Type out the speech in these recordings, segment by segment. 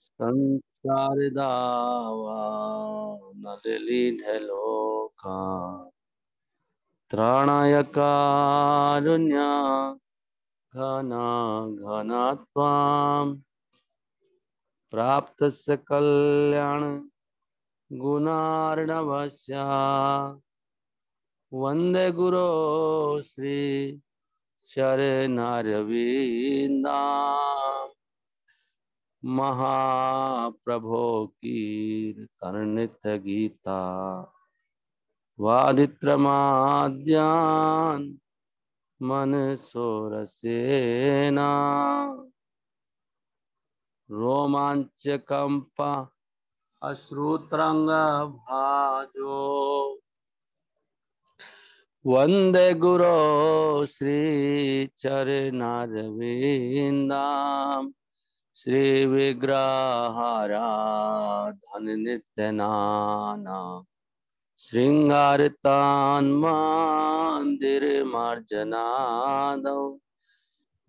संसारदावा नलिनीढलोका त्राणाय कारुण्य घना घनात्वाम प्राप्तस्य कल्याण गुणार्णवस्य वंदे गुरो श्री चरणारविंदाम महाप्रभो की कर्णित गीता वादित्रमाद्यान मन सोरसेना रोमांचकंपा अश्रुतरंग भाजो वंदे गुरो श्री चरणारविंदाम श्री विग्रहाराधन नित्य नाना श्रृंगारतान मंदिर मार्जनादौ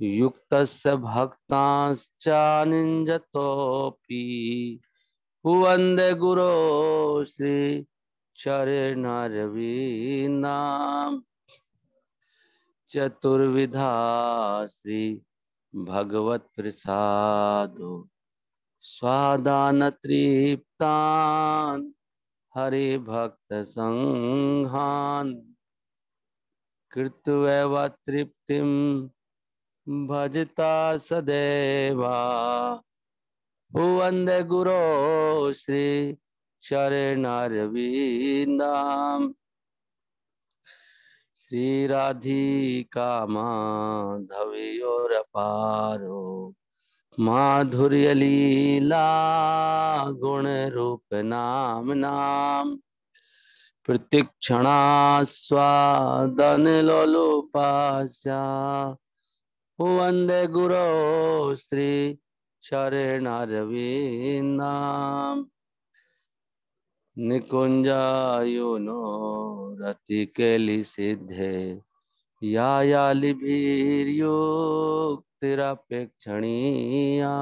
युक्तस्य भक्ताश्चानिंजतोऽपि वंदे गुरो श्री चरणारविंदाम चतुर्विधा श्री भगवत प्रसादो स्वादान तृप्तान हरि भक्त संघान कृत्वैव तृप्तिम भजता सदैवा वंदे गुरो श्री चरणारविंदाम श्री राधिका माधवयोरपारो माधुर्य लीला गुण रूप नाम नाम प्रतीक्षणा स्वादन लोलुपास्या वंदे गुरो श्री चरणारविंदाम निकुंजायुनो रतिकेली सिद्धे या लिभिर्युक्तिरपेक्षणीया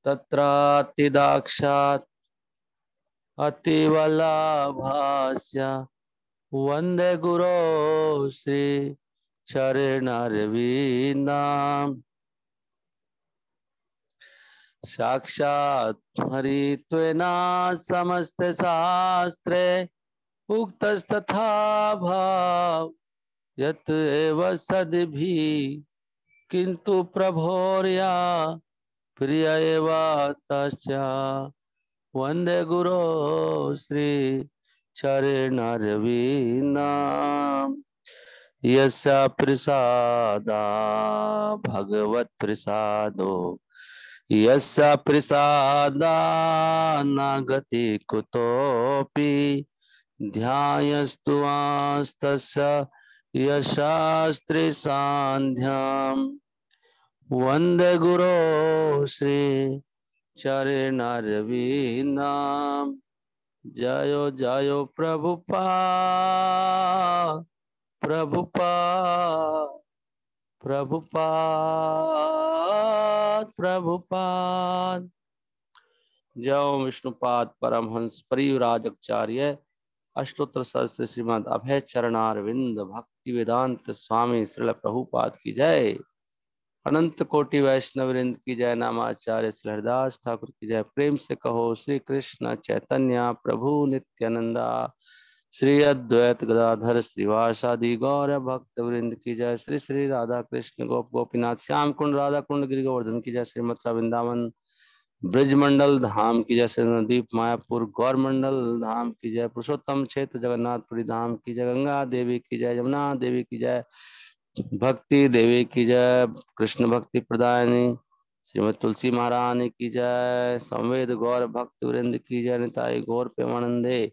तत्रातिदाक्षात् अतिवल्लभास्य वंदे गुरो श्री चरणारविंदाम साक्षात् हरित्वेना समस्त शास्त्रे उक्तस्तथा भाव यत एव सद्भि किंतु प्रभोर्या प्रिय एव तस्या वंदे गुरो श्री चरणारविंदाम यस्य प्रसादा भगवत प्रसादो यस्य प्रसादानागति कुतोऽपि ध्यायस्तुस्तस्य यशास्त्रे सान्ध्यम् वंदे गुरो श्री चरणारविंदाम जयो जयो प्रभुपाद प्रभुपाद प्रभुपाद प्रभुपाद। जय विष्णुपाद परमहंस परिव्राजकाचार्य अष्टोत्तर सहस्त्र श्रीमद अभय चरणारविंद भक्ति वेदांत स्वामी श्रील प्रभुपाद की जय। अनंत कोटि वैष्णववृंद की जय। नामाचार्य श्री हरिदास ठाकुर की जय। प्रेम से कहो श्री कृष्ण चैतन्य प्रभु नित्यानंदा श्री अद्वैत गदाधर श्रीवासादि गौर भक्त वृंद की जय। श्री श्री राधा कृष्ण गोप गोपीनाथ श्याम कुंड राधा कुंड गिरि गोवर्धन की जय। श्री मथुरा वृंदावन ब्रजमंडल धाम की जय। श्री नवदीप मायापुर गौर मंडल धाम की जय। पुरुषोत्तम क्षेत्र जगन्नाथपुरी धाम की जय। गंगा देवी की जय। यमुना देवी की जय। भक्ति देवी की जय। कृष्ण भक्ति प्रदायनी श्रीमद तुलसी महारानी की जय। संवेद गौर भक्त वृंद की जय। निताई गौर प्रेमानंदे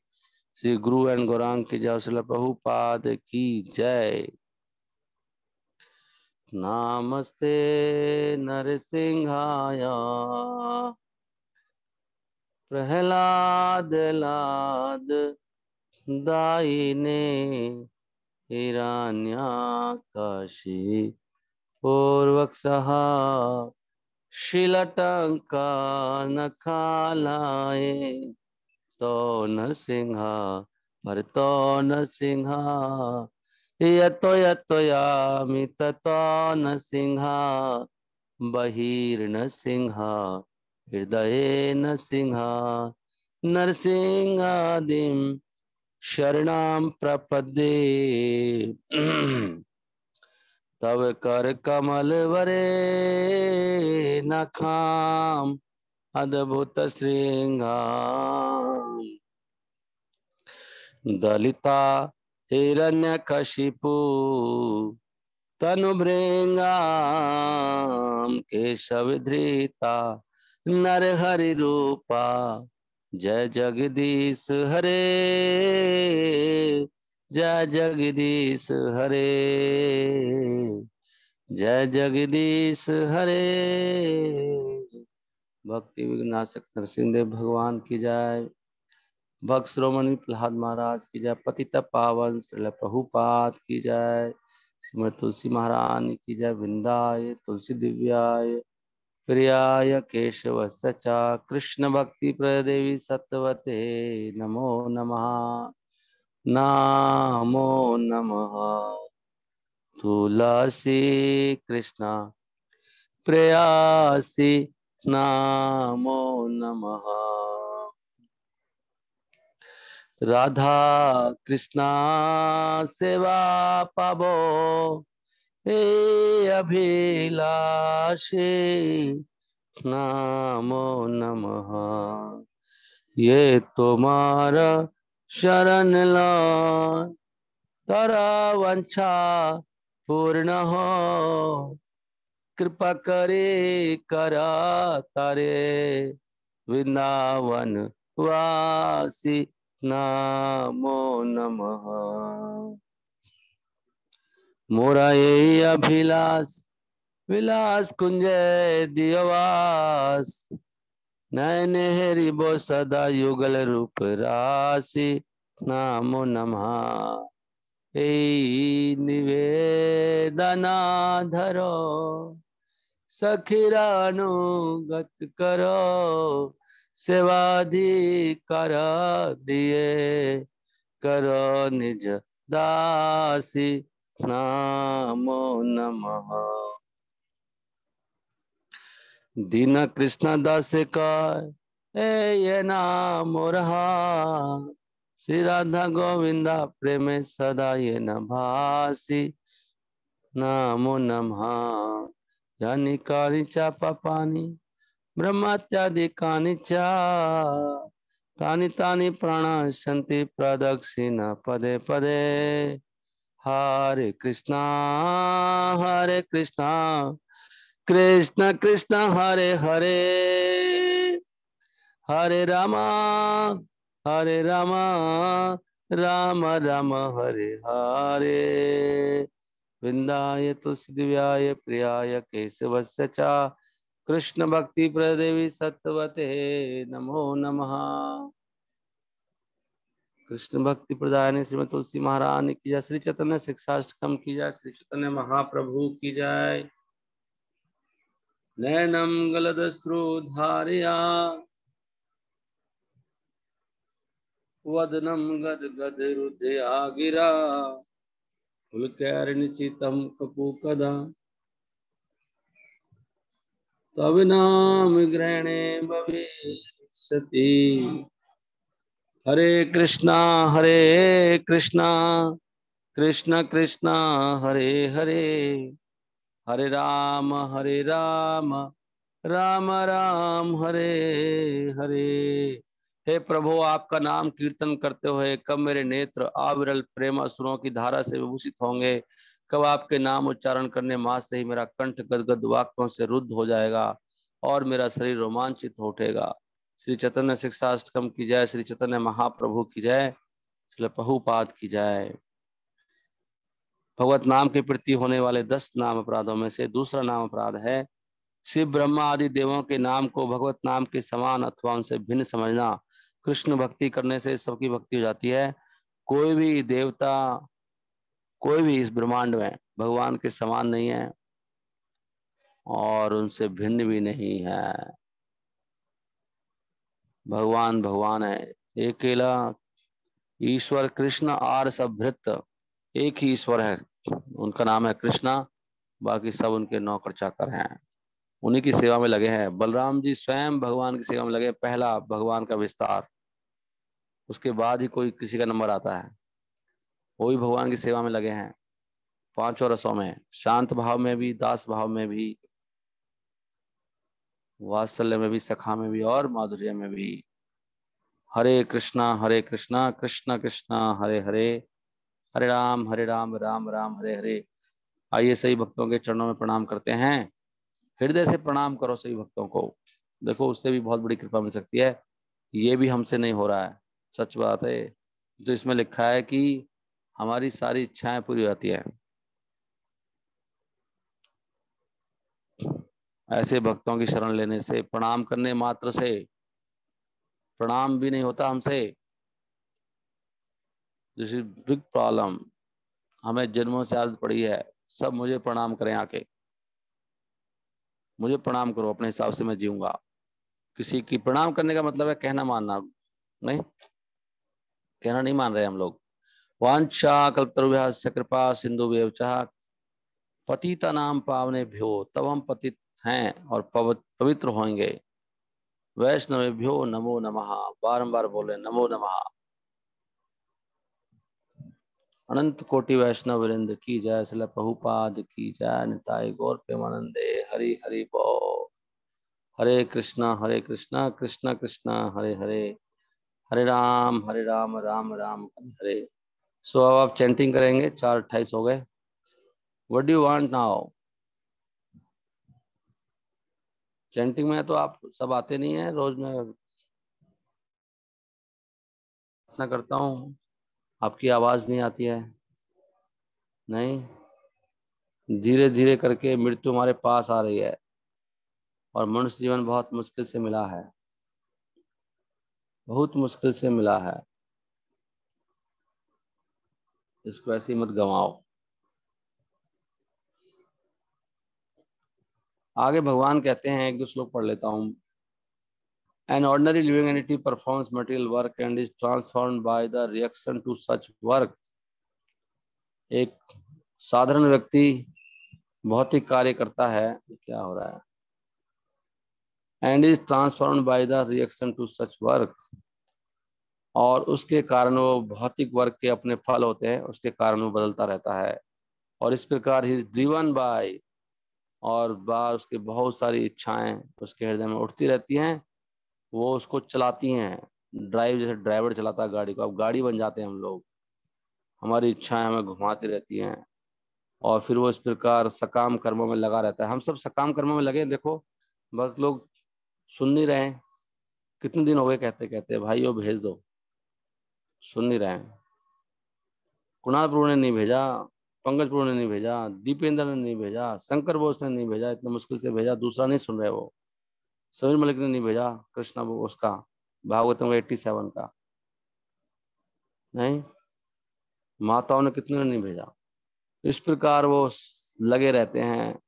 श्री गुरु एंड गौरांग की जय। श्रील प्रभुपाद की जय। नमस्ते नरसिंहाय प्रहलाद लाद दायिने हिरण्याकाशी पूर्वक्षः शिलटंका न खालाए तो नरसिंहा पर तो नरसिंहा यतो यतो यामि ततो नरसिंहा बहिर्न सिंहा हृदये न सिंहा नरसिंहादिं शरणं प्रपद्ये तव कर कमल वरे न खाम अद्भुत श्रृंगा दलिता हिरण्यकशिपु तनुभृंगाम केशवधृता नरहरि रूपा जय जगदीश हरे जय जगदीश हरे जय जगदीश हरे। भक्ति विघ्नाशक नरसिंहदेव भगवान की जय। भक्त श्रोमणी प्रहलाद महाराज की जय। पतित पावन श्रील प्रभुपाद की जय। श्रीमद तुलसी महारानी की जय। वृंदाय तुलसी दिव्याय प्रियाय केशव सचा कृष्ण भक्ति प्रदेवी सत्वते नमो नमः नमो नमः। तुलसी कृष्ण प्रेयसी नमो नमः। राधा कृष्णा सेवा पाबो हे अभिलाषी नमो नमः। ये तुम्हारा शरण लो तारा वंशा पूर्ण हो कृपा करे करा तारे वृंदावन वासी नमो नमः। मोरा ये अभिलाष विलास कुंजय दियवास नयन हरिबो सदा युगल रूप राशि नमो नमः। ए निवेदना धरो सखीरानुगत करो सेवाधिकार दिए करो निज दासी नमो नमः। दीन कृष्ण दास का ये नाम रहा श्री राधा गोविंदा प्रेम सदा ये न भासी नमो नमः। यानी कानि चा पापानि ब्रह्मत्यादि कानि चा तानि तानि प्रणश्यन्ति प्रदक्षिण पदे पदे। हरे कृष्णा कृष्ण कृष्ण हरे हरे हरे रामा राम राम हरे हरे। वृंदाय तुलसी दिव्याय प्रियाय केशवस्य च कृष्ण भक्ति प्रदेवी सत्वते नमो नमः। कृष्ण भक्ति प्रदायनी श्रीमद तुलसी महारानी की जय। श्री चैतन्य शिक्षाष्टकम की जय। श्री चैतन्य महाप्रभु की जय। नैनम गलदश्रुधारया वदनम गद रुदया गिरा पुलकैर्निचितं कपूकदा तव नाम ग्रहणे भविष्यति। हरे कृष्णा कृष्ण कृष्ण हरे हरे हरे राम राम राम हरे हरे। हे प्रभु आपका नाम कीर्तन करते हुए कब मेरे नेत्र अविरल प्रेम असुरों की धारा से विभूषित होंगे, कब आपके नाम उच्चारण करने मात्र से ही मेरा कंठ गदगद वाक्यों से रुद्ध हो जाएगा और मेरा शरीर रोमांचित हो उठेगा। श्री चैतन्य शिक्षाष्टकम की जय। श्री चैतन्य महाप्रभु की जय। श्री प्रभुपाद की जय। भगवत नाम के प्रति होने वाले 10 नाम अपराधों में से दूसरा नाम अपराध है शिव ब्रह्मा आदि देवों के नाम को भगवत नाम के समान अथवा उनसे भिन्न समझना। कृष्ण भक्ति करने से सबकी भक्ति हो जाती है। कोई भी देवता कोई भी इस ब्रह्मांड में भगवान के समान नहीं है। और उनसे भिन्न भी नहीं है। भगवान भगवान है, अकेला ईश्वर कृष्ण आर सब भृत। एक ही ईश्वर है, उनका नाम है कृष्णा, बाकी सब उनके नौकर चाकर हैं, उन्हीं की सेवा में लगे हैं। बलराम जी स्वयं भगवान की सेवा में लगे हैं, पहला भगवान का विस्तार, उसके बाद ही कोई किसी का नंबर आता है। वो भी भगवान की सेवा में लगे हैं, पांचों रसों में, शांत भाव में भी, दास भाव में भी, वात्सल्य में भी, सखा में भी और माधुर्य में भी। हरे कृष्णा कृष्ण कृष्ण हरे हरे, हरे राम राम राम हरे हरे। आइए सही भक्तों के चरणों में प्रणाम करते हैं, हृदय से प्रणाम करो सही भक्तों को। देखो उससे भी बहुत बड़ी कृपा मिल सकती है, ये भी हमसे नहीं हो रहा है, सच बात है। तो इसमें लिखा है कि हमारी सारी इच्छाएं पूरी होती हैं। ऐसे भक्तों की शरण लेने से, प्रणाम करने मात्र से, प्रणाम भी नहीं होता हमसे, दिस इज बिग प्रॉब्लम। हमें जन्मों से आदत पड़ी है, सब मुझे प्रणाम करें आके, मुझे प्रणाम करो, अपने हिसाब से मैं जीऊंगा। किसी की प्रणाम करने का मतलब है कहना मानना, नहीं, कहना नहीं मान रहे हम लोग। वांछा कल्पतरुभ्यश्च कृपा सिंधुभ्यश्च च पतिता नाम पावने भ्यो, तब हम पतित हैं और पवित्र होंगे। वैष्णवेभ्यो नमो नमः, बारंबार बोले नमो नमः। अनंत कोटि वैष्णव वृंद की जय, श्रील प्रभुपाद की जय, निताई गौर प्रेमानंदे, हरि हरि बोल। हरे कृष्णा कृष्णा कृष्णा हरे हरे, हरे राम राम राम हरे हरे। सो अब आप चैंटिंग करेंगे, 4:28 हो गए। What do you want now? Chanting में तो आप सब आते नहीं है, रोज मैं प्रार्थना करता हूँ, आपकी आवाज नहीं आती है। नहीं, धीरे धीरे करके मृत्यु हमारे पास आ रही है, और मनुष्य जीवन बहुत मुश्किल से मिला है, बहुत मुश्किल से मिला है, इसको ऐसे ही मत गंवाओ। आगे भगवान कहते हैं, एक दो श्लोक पढ़ लेता हूँ। An ordinary living entity performs material work and is transformed by the reaction to such work. एक साधारण व्यक्ति भौतिक कार्य करता है, क्या हो रहा है, and is transformed by the reaction to such work, और उसके कारण वो भौतिक वर्क के अपने फल होते हैं, उसके कारण वो बदलता रहता है। और इस प्रकार ही इज ड्रिवन बाय, और बार उसकी बहुत सारी इच्छाएं उसके हृदय में उठती रहती हैं, वो उसको चलाती हैं। ड्राइव, जैसे ड्राइवर चलाता है गाड़ी को, अब गाड़ी बन जाते हैं हम लोग, हमारी इच्छाएं हमें घुमाती रहती हैं, और फिर वो इस प्रकार सकाम कर्मों में लगा रहता है। हम सब सकाम कर्मों में लगे हैं, देखो बस लोग सुन नहीं रहे हैं। कितने दिन हो गए कहते कहते, भाइयों भेज दो, सुन नहीं रहे हैं। कुणाल प्रभु ने नहीं भेजा, पंकज प्रभु ने नहीं भेजा, दीपेंद्र ने नहीं भेजा, शंकर बोस ने नहीं भेजा, इतने मुश्किल से भेजा, दूसरा नहीं सुन रहे वो। समीर मलिक ने नहीं भेजा, कृष्णा वो उसका भागवतम 87 का, नहीं, माताओं ने कितने ने नहीं भेजा। इस प्रकार वो लगे रहते हैं,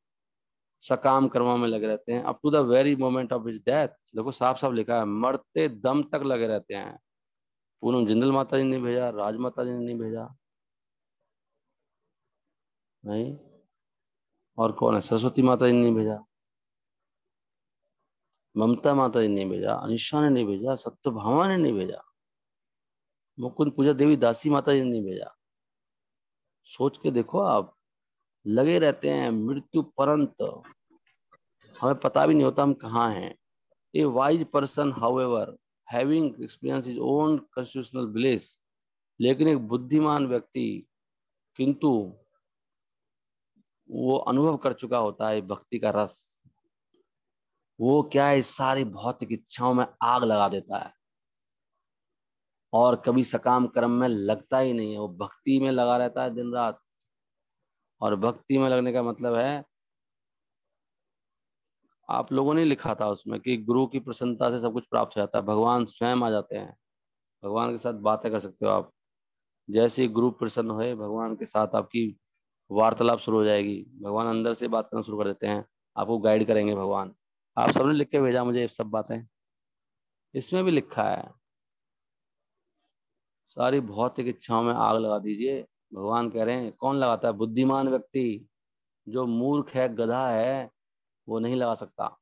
सकाम कर्मों में लगे रहते हैं, up to the very moment of his death. देखो साफ साफ लिखा है, मरते दम तक लगे रहते हैं। पूनम जिंदल माता जी ने नहीं भेजा, राज माता जी ने नहीं भेजा, नहीं, और कौन है, सरस्वती माता जी ने नहीं भेजा, ममता माता जी ने नहीं भेजा, अनिशा ने नहीं भेजा, सत्यभामा ने नहीं भेजा, मुकुंद पूजा देवी दासी माता जी ने नहीं भेजा। सोच के देखो आप, लगे रहते हैं मृत्यु परंत, हमें पता भी नहीं होता हम कहाँ हैं। ए wise person however having experience his own constitutional bliss, लेकिन एक बुद्धिमान व्यक्ति किंतु वो अनुभव कर चुका होता है भक्ति का रस, वो क्या है, इस सारी भौतिक इच्छाओं में आग लगा देता है, और कभी सकाम कर्म में लगता ही नहीं है, वो भक्ति में लगा रहता है दिन रात। और भक्ति में लगने का मतलब है, आप लोगों ने लिखा था उसमें कि गुरु की प्रसन्नता से सब कुछ प्राप्त हो जाता है, भगवान स्वयं आ जाते हैं, भगवान के साथ बातें कर सकते हो आप। जैसे ही गुरु प्रसन्न होए, भगवान के साथ आपकी वार्तालाप शुरू हो जाएगी, भगवान अंदर से बात करना शुरू कर देते हैं। आपको गाइड करेंगे भगवान। आप सबने लिख के भेजा मुझे ये सब बातें, इसमें भी लिखा है। सारी भौतिक इच्छाओं में आग लगा दीजिए। भगवान कह रहे हैं कौन लगाता है? बुद्धिमान व्यक्ति। जो मूर्ख है, गधा है, वो नहीं लगा सकता।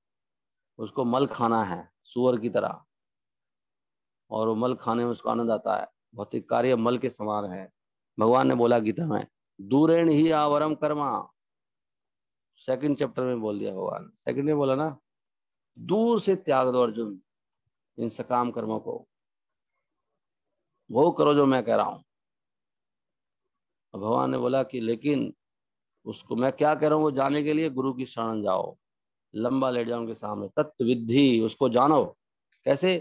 उसको मल खाना है सुअर की तरह, और वो मल खाने में उसको आनंद आता है। भौतिक कार्य मल के समान है। भगवान ने बोला गीता में, दूरेण ही आवरम कर्मा। सेकंड चैप्टर में बोल दिया भगवान, सेकंड में बोला ना, दूर से त्याग दो अर्जुन इन सकाम कर्मों को, वो करो जो मैं कह रहा हूं। भगवान ने बोला कि लेकिन उसको मैं क्या कह रहा हूँ वो जानने के लिए गुरु की शरण जाओ, लंबा लेट जाओ उनके सामने, तत्व विद्धि, उसको जानो। कैसे?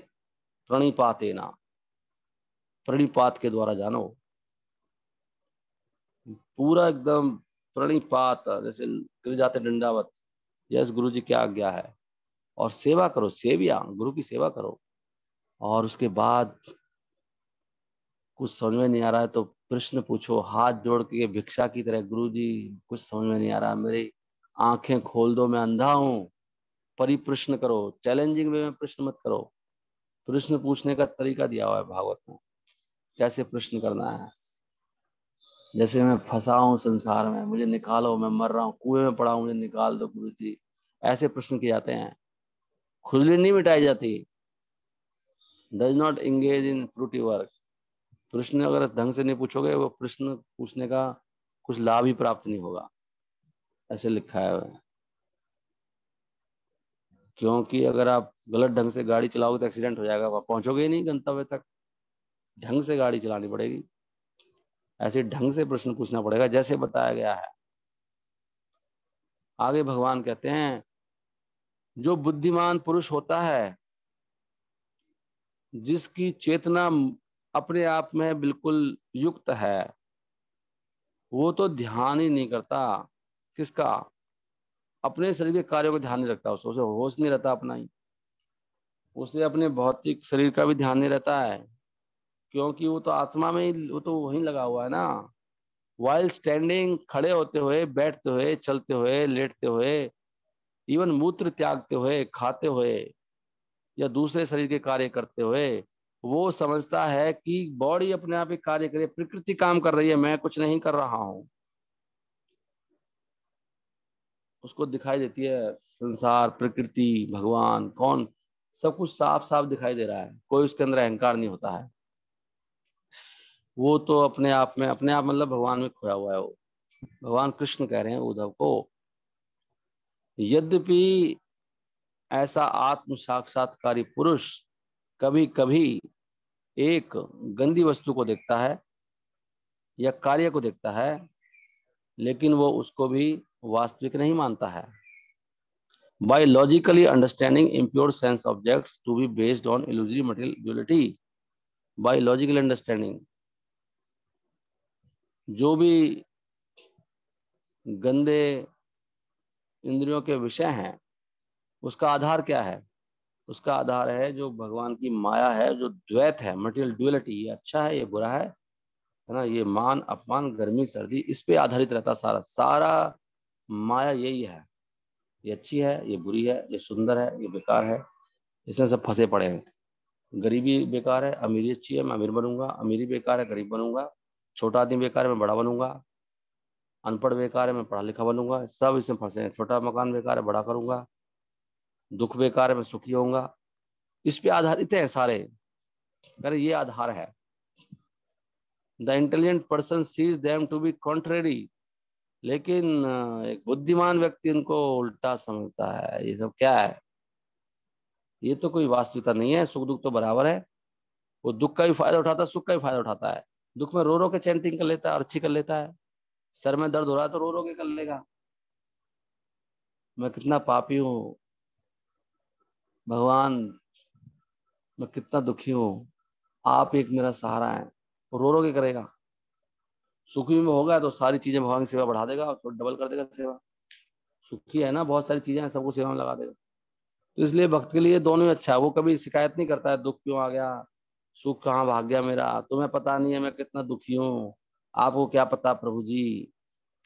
प्रणिपातेना, प्रणिपात के द्वारा जानो। पूरा एकदम प्रणिपात, जैसे गिर जाते दंडावत, यस गुरु जी क्या आज्ञा है। और सेवा करो, सेविया, गुरु की सेवा करो। और उसके बाद कुछ समझ में नहीं आ रहा है तो प्रश्न पूछो, हाथ जोड़ के भिक्षा की तरह, गुरु जी कुछ समझ में नहीं आ रहा, मेरी आंखें खोल दो, मैं अंधा हूँ। परिप्रश्न करो, चैलेंजिंग वे में प्रश्न मत करो। प्रश्न पूछने का तरीका दिया हुआ है भागवत में, कैसे प्रश्न करना है। जैसे मैं फंसा हूं संसार में, मुझे निकालो, मैं मर रहा हूँ, कुएं में पड़ा हूं, मुझे निकाल दो गुरु जी। ऐसे प्रश्न किए जाते हैं। खुजली नहीं मिटाई जाती। Does not engage in fruity work. प्रश्न अगर ढंग से नहीं पूछोगे, वो प्रश्न पूछने का कुछ लाभ ही प्राप्त नहीं होगा, ऐसे लिखा है। क्योंकि अगर आप गलत ढंग से गाड़ी चलाओगे तो एक्सीडेंट हो जाएगा, वहां पहुंचोगे ही नहीं गंतव्य तक। ढंग से गाड़ी चलानी पड़ेगी, ऐसे ढंग से प्रश्न पूछना पड़ेगा जैसे बताया गया है। आगे भगवान कहते हैं, जो बुद्धिमान पुरुष होता है, जिसकी चेतना अपने आप में बिल्कुल युक्त है, वो तो ध्यान ही नहीं करता। किसका? अपने शरीर के कार्यों को ध्यान नहीं रखता, उसे होश नहीं रहता अपना ही। उसे अपने भौतिक शरीर का भी ध्यान नहीं रहता है, क्योंकि वो तो आत्मा में ही, वो तो वहीं लगा हुआ है ना। वाइल स्टैंडिंग, खड़े होते हुए, बैठते हुए, चलते हुए, लेटते हुए, इवन मूत्र त्यागते हुए, खाते हुए, या दूसरे शरीर के कार्य करते हुए, वो समझता है कि बॉडी अपने आप ही कार्य करे, प्रकृति काम कर रही है, मैं कुछ नहीं कर रहा हूं। उसको दिखाई देती है संसार, प्रकृति, भगवान, कौन, सब कुछ साफ साफ दिखाई दे रहा है। कोई उसके अंदर अहंकार नहीं होता है। वो तो अपने आप में, अपने आप मतलब भगवान में खोया हुआ है वो। भगवान कृष्ण कह रहे हैं उद्धव को, यद्यपि ऐसा आत्म साक्षात्कारी पुरुष कभी कभी एक गंदी वस्तु को देखता है या कार्य को देखता है, लेकिन वो उसको भी वास्तविक नहीं मानता है। By logically understanding impure sense objects to be based on illusory material duality, by logical understanding, जो भी गंदे इंद्रियों के विषय हैं, उसका आधार क्या है? उसका आधार है जो भगवान की माया है, जो द्वैत है, मटेरियल ड्युअलिटी, ये अच्छा है, ये बुरा है ना, ये मान अपमान, गर्मी सर्दी, इस पे आधारित रहता सारा सारा। माया यही है, ये अच्छी है, ये बुरी है, ये सुंदर है, ये बेकार है, इसमें सब फंसे पड़े हैं। गरीबी बेकार है, अमीरी अच्छी है, मैं अमीर बनूंगा, अमीरी बेकार है, गरीब बनूंगा, छोटा आदमी बेकार है, मैं बड़ा बनूंगा, अनपढ़ बेकार है, मैं पढ़ा लिखा बनूंगा, सब इसमें फंसे हैं। छोटा मकान बेकार है, बड़ा करूंगा, दुख बेकार है, मैं सुखी होऊंगा, इस पे आधारित है सारे। अरे ये आधार है। The intelligent person sees them to be contrary, लेकिन एक बुद्धिमान व्यक्ति उनको उल्टा समझता है। ये सब क्या है? ये तो कोई वास्तविकता नहीं है। सुख दुख तो बराबर है। वो दुख का भी फायदा उठाता है, सुख का भी फायदा उठाता है। दुख में रो रो के चैंटिंग कर लेता है और अच्छी कर लेता है। सर में दर्द हो रहा है तो रो रो के कर लेगा, मैं कितना पापी हूँ भगवान, मैं कितना दुखी हूँ, आप एक मेरा सहारा है, रो रो के करेगा। सुखी में होगा तो सारी चीजें भगवान की सेवा बढ़ा देगा और तो डबल कर देगा सेवा। सुखी है ना, बहुत सारी चीजें हैं, सबको सेवा में लगा देगा। तो इसलिए भक्त के लिए दोनों ही अच्छा है। वो कभी शिकायत नहीं करता है, दुख क्यों आ गया, सुख कहाँ भाग गया मेरा, तुम्हें पता नहीं है मैं कितना दुखी हूँ, आपको क्या पता प्रभु जी,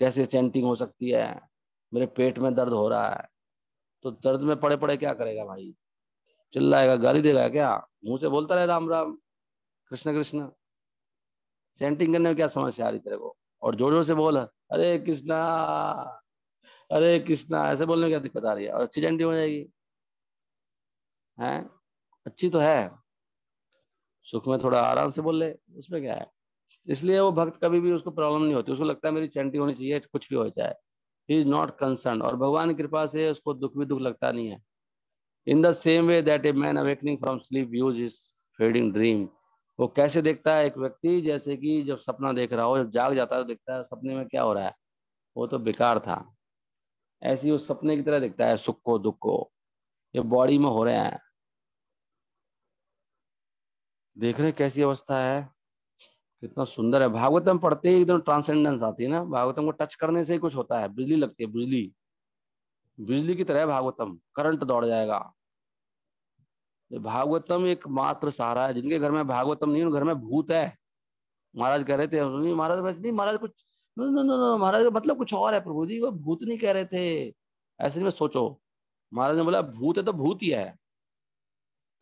कैसे चैंटिंग हो सकती है, मेरे पेट में दर्द हो रहा है, तो दर्द में पड़े पड़े क्या करेगा भाई? चिल्लाएगा, गाली देगा क्या? मुंह से बोलता रहे राम राम कृष्ण कृष्ण। चैंटिंग करने में क्या समस्या आ रही तेरे को? और जोर जोर से बोल, हरे कृष्णा, अरे कृष्णा, ऐसे बोलने में क्या दिक्कत आ रही है? और अच्छी चैंटिंग हो जाएगी। हैं? अच्छी तो है। सुख में थोड़ा आराम से बोल ले, उसमें क्या है? इसलिए वो भक्त कभी भी उसको प्रॉब्लम नहीं होती, उसको लगता है मेरी चैंटिंग होनी चाहिए, कुछ भी हो जाए। ही इज नॉट कंसर्न, और भगवान की कृपा से उसको दुख भी दुख लगता नहीं है। In the same way that a man awakening from sleep views his fading dream. वो कैसे देखता है एक व्यक्ति? जैसे कि जब सपना देख रहा हो, जब जाग जाता है तो देखता है सपने में क्या हो रहा है, वो तो बेकार था। ऐसे ही उस सपने की तरह दिखता है सुख को दुख को, ये बॉडी में हो रहे हैं। देख रहे हैं कैसी अवस्था है, कितना सुंदर है। भागवतम पढ़ते ही एकदम ट्रांसेंडेंस आती है ना, भागवतम को टच करने से ही कुछ होता है, बिजली लगती है, बिजली, बिजली की तरह है भागवतम, करंट दौड़ जाएगा। ये भागवतम एक मात्र सहारा है, जिनके घर में भागवतम नहीं, उन घर में भूत है। महाराज कह रहे थे, नहीं महाराज वैसे नहीं, महाराज कुछ, नो नो नो नो, महाराज का मतलब कुछ और है प्रभु जी, वो भूत नहीं कह रहे थे, ऐसे नहीं, मैं सोचो। महाराज ने बोला भूत है तो भूत ही है,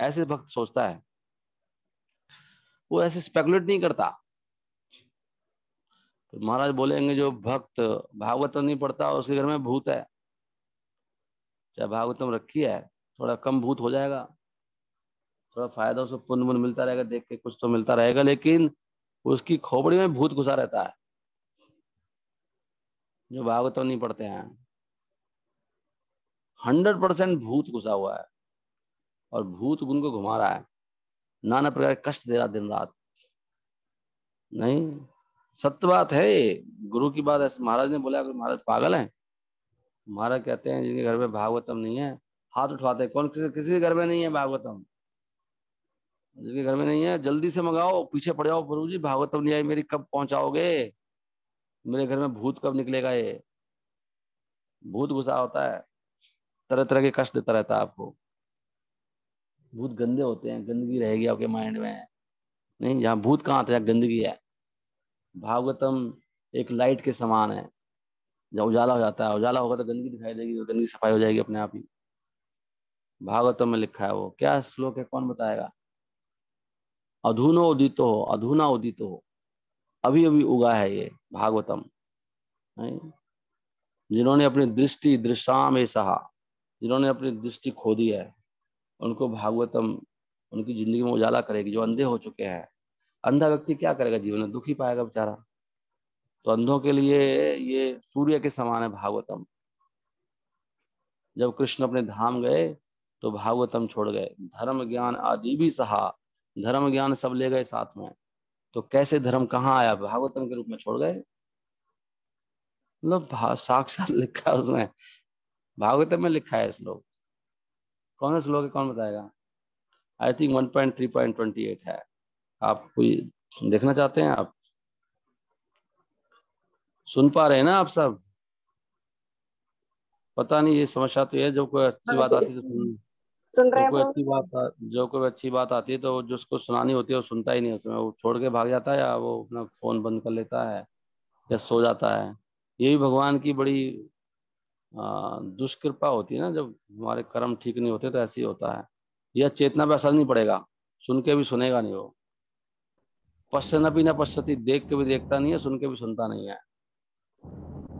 ऐसे भक्त सोचता है, वो ऐसे स्पेकुलेट नहीं करता। तो महाराज बोलेंगे जो भक्त भागवतम नहीं पढ़ता उसके घर में भूत है। चाहे भागवतम रखी है, थोड़ा कम भूत हो जाएगा, थोड़ा फायदा उसको पुण्य पुण्य मिलता रहेगा, देख के कुछ तो मिलता रहेगा, लेकिन उसकी खोपड़ी में भूत घुसा रहता है। जो भागवतम नहीं पढ़ते हैं, 100% भूत घुसा हुआ है, और भूत उनको घुमा रहा है, नाना प्रकार के कष्ट दे रहा दिन रात। नहीं, सत्य बात है ये, गुरु की बात। ऐसे महाराज ने बोला, महाराज पागल है? महाराज कहते हैं जिनके घर में भागवतम नहीं है, हाथ उठवाते हैं। कौन? किसी के घर में नहीं है भागवतम? जिनके घर में नहीं है जल्दी से मंगाओ, पीछे पड़ जाओ, प्रभु जी भागवतम नहीं आई मेरी, कब पहुंचाओगे? मेरे घर में भूत कब निकलेगा? ये भूत घुसा होता है, तरह तरह के कष्ट देता रहता है आपको। भूत गंदे होते हैं, गंदगी रहेगी आपके माइंड में। नहीं, जहाँ भूत कहाँ आता है, जहाँ गंदगी है। भागवतम एक लाइट के समान है, जब उजाला हो जाता है, उजाला होगा तो गंदगी दिखाई देगी, तो गंदगी सफाई हो जाएगी अपने आप ही। भागवतम में लिखा है, वो क्या श्लोक है, कौन बताएगा? अधुनो उदितो हो, अधुना उदितो हो, अभी अभी उगा है ये भागवतम। नहीं? जिन्होंने अपनी दृष्टि दृशाम सहा, जिन्होंने अपनी दृष्टि खो दी है, उनको भागवतम उनकी जिंदगी में उजाला करेगी। जो अंधे हो चुके हैं, अंधा व्यक्ति क्या करेगा जीवन में? दुखी पाएगा बेचारा। तो अंधों के लिए ये सूर्य के समान है भागवतम। जब कृष्ण अपने धाम गए तो भागवतम छोड़ गए, धर्म ज्ञान आदि भी सहा, धर्म ज्ञान सब ले गए साथ में। तो कैसे धर्म कहाँ आया? भागवतम के रूप में छोड़ गए। मतलब साक्षात लिखा है उसमें, भागवतम में लिखा है श्लोक। कौन सा श्लोक है, कौन बताएगा? आई थिंक 1.3.28 है। आप कोई देखना चाहते हैं? आप सुन पा रहे हैं ना आप सब? पता नहीं, ये समस्या तो है, जो कोई अच्छी हाँ बात जी, आती है तो सुन, सुन रहे जो हैं कोई प्रभु अच्छी जी। बात जो कोई अच्छी बात आती है तो जिसको सुनानी होती है वो सुनता ही नहीं, उसमें वो छोड़ के भाग जाता है, या वो अपना फोन बंद कर लेता है, या सो जाता है। यही भगवान की बड़ी दुष्कृपा होती है ना, जब हमारे कर्म ठीक नहीं होते तो ऐसे ही होता है। यह चेतना पे असर नहीं पड़ेगा, सुन के भी सुनेगा नहीं वो। पश्यन्नपि न पश्यति, देख के भी देखता नहीं है, सुन के भी सुनता नहीं है।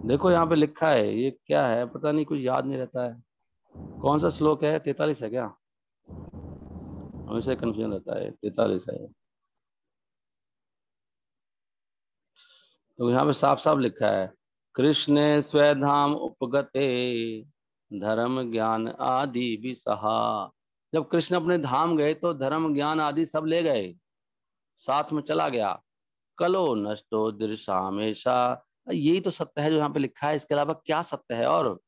देखो यहाँ पे लिखा है, ये क्या है पता नहीं, कुछ याद नहीं रहता है। कौन सा श्लोक है? 43 है क्या? हमेशा कंफ्यूजन रहता है, 43 है। तो यहाँ पे साफ साफ लिखा है, कृष्ण स्वधाम उपगते धर्म ज्ञान आदि भी सहा। जब कृष्ण अपने धाम गए तो धर्म ज्ञान आदि सब ले गए, साथ में चला गया। कलो नष्टो दृशामेशा। यही तो सत्य है जो यहाँ पे लिखा है, इसके अलावा क्या सत्य है? और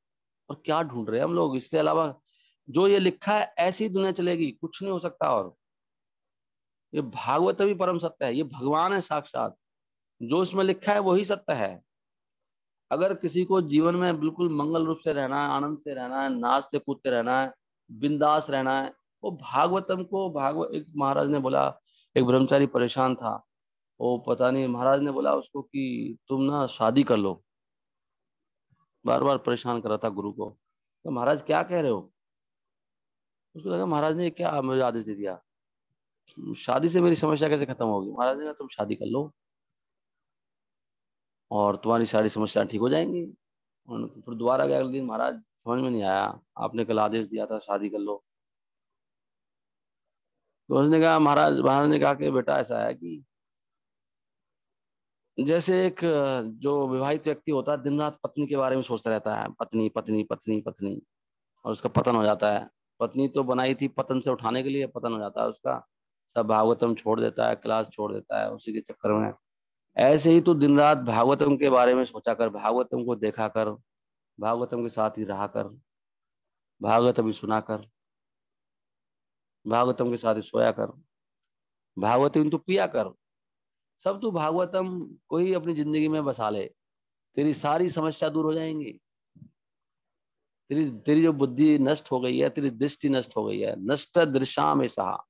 क्या ढूंढ रहे हैं हम लोग इससे अलावा? जो ये लिखा है ऐसी दुनिया चलेगी, कुछ नहीं हो सकता। और ये भागवत भी परम सत्य है, ये भगवान है साक्षात, जो इसमें लिखा है वही सत्य है। अगर किसी को जीवन में बिल्कुल मंगल रूप से रहना है, आनंद से रहना है, नाचते कूदते रहना है, बिंदास रहना है, वो भागवतम को एक महाराज ने बोला, एक ब्रह्मचारी परेशान था, वो पता नहीं, महाराज ने बोला उसको कि तुम ना शादी कर लो, बार बार परेशान कर रहा था गुरु को। तो महाराज क्या कह रहे हो? उसको लगा महाराज ने क्या मुझे आदेश दे दिया, शादी से मेरी समस्या कैसे खत्म होगी? महाराज ने कहा तुम शादी कर लो और तुम्हारी सारी समस्या ठीक हो जाएंगी। फिर दोबारा गया अगले दिन, महाराज समझ में नहीं आया, आपने कल आदेश दिया था शादी कर लो। तो उसने कहा, महाराज ने कहा कि बेटा ऐसा है कि जैसे एक जो विवाहित व्यक्ति होता है दिन रात पत्नी के बारे में सोचता रहता है, पत्नी पत्नी पत्नी पत्नी, और उसका पतन हो जाता है। पत्नी तो बनाई थी पतन से उठाने के लिए, पतन हो जाता है उसका। सब भागवतम छोड़ देता है, क्लास छोड़ देता है उसी के चक्कर में। ऐसे ही तू दिन रात भागवतम के बारे में सोचा कर, भागवतम को देखा कर, भागवतम के साथ ही रहा कर, भागवत भी सुना कर, भागवतम के साथ ही सोया कर, भागवतम तू पिया कर। सब तू भागवतम को ही अपनी जिंदगी में बसा ले, तेरी सारी समस्या दूर हो जाएंगी। तेरी तेरी जो बुद्धि नष्ट हो गई है, तेरी दृष्टि नष्ट हो गई है, नष्ट दृशा में सहा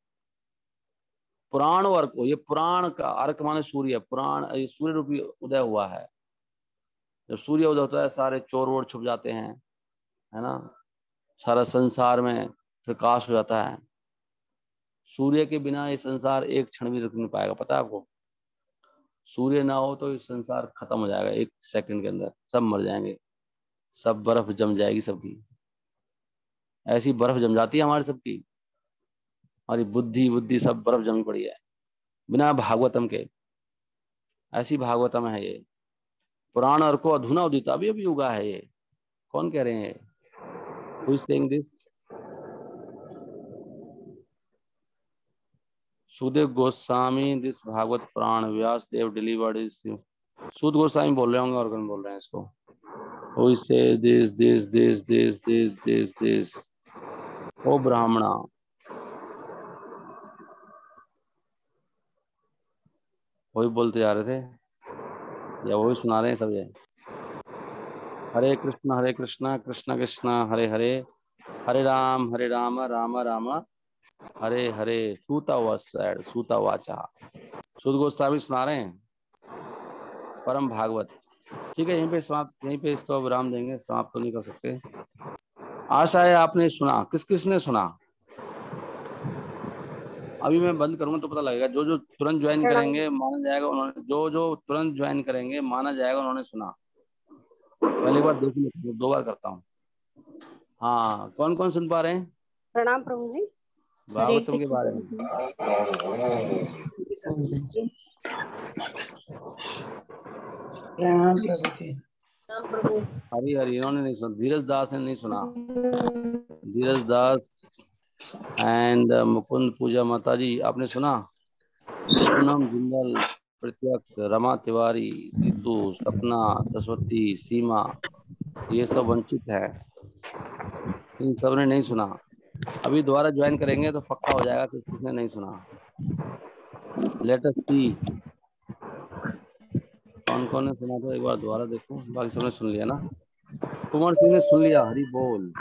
पुराण अर्क हो। ये पुराण का अर्क माने सूर्य, पुराण ये सूर्य रूपी उदय हुआ है। जब सूर्य उदय होता है सारे चोर वोर छुप जाते हैं, है ना, सारा संसार में प्रकाश हो जाता है। सूर्य के बिना ये संसार एक क्षण भी रुक नहीं पाएगा, पता है आपको? सूर्य ना हो तो ये संसार खत्म हो जाएगा, एक सेकंड के अंदर सब मर जाएंगे, सब बर्फ जम जाएगी सबकी। ऐसी बर्फ जम जाती है हमारी सबकी, हमारी बुद्धि बुद्धि सब बर्फ जमी पड़ी है बिना भागवतम के। ऐसी भागवतम है ये। पुराण अर्को अधुना उदिता, अभी अभी उगा है ये। कौन कह रहे हैं? Who is saying this? Sudev Goswami this Bhagavat Puran Vyas Dev delivered is. Sud Goswami बोल रहे होंगे और कौन बोल रहे हैं इसको? हु इज से दिस ओ ब्राह्मणा। वही बोलते जा रहे थे या वही सुना रहे हैं सब ये? हरे कृष्णा कृष्ण कृष्ण हरे हरे, हरे राम राम राम हरे हरे। सूता हुआ सैड सूता वाचा, सुद गोस्वामी सुना रहे हैं परम भागवत। ठीक है, यहीं पे समाप्त, यहीं पे इसको विराम देंगे, समाप्त तो नहीं कर सकते। आशा है आपने सुना। किस किसने सुना? अभी मैं बंद करूंगा तो पता लगेगा। जो जो तुरंत ज्वाइन प्रणाम। करेंगे माना जाएगा उन्होंने, जो जो तुरंत ज्वाइन करेंगे माना जाएगा उन्होंने सुना। पहले एक बार देख लो, दो बार करता हूँ। हाँ, कौन कौन सुन पा रहे हैं प्रणाम प्रभु जी। हरे भागवतम के कृष्ण बारे प्रभु में? जी। प्रणाम प्रभु जी। प्रणाम प्रभु। हरी हरी, इन्होंने नहीं सुना, धीरज दास ने नहीं सुना। धीरज दास एंड मुकुंद पूजा माता जी, आपने सुना? पूनम जिंदल, प्रत्यक्ष, रमा तिवारी, रितु, सपना, सरस्वती, सीमा, ये सब वंचित है, इन सब ने नहीं सुना। अभी दोबारा ज्वाइन करेंगे तो पक्का हो जाएगा कि किसने नहीं सुना। लेट अस सी कौन कौन ने सुना था, एक बार दोबारा देखो। बाकी सबने सुन लिया ना? कुंवर सिंह ने सुन लिया, हरी बोल।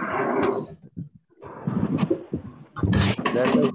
Let us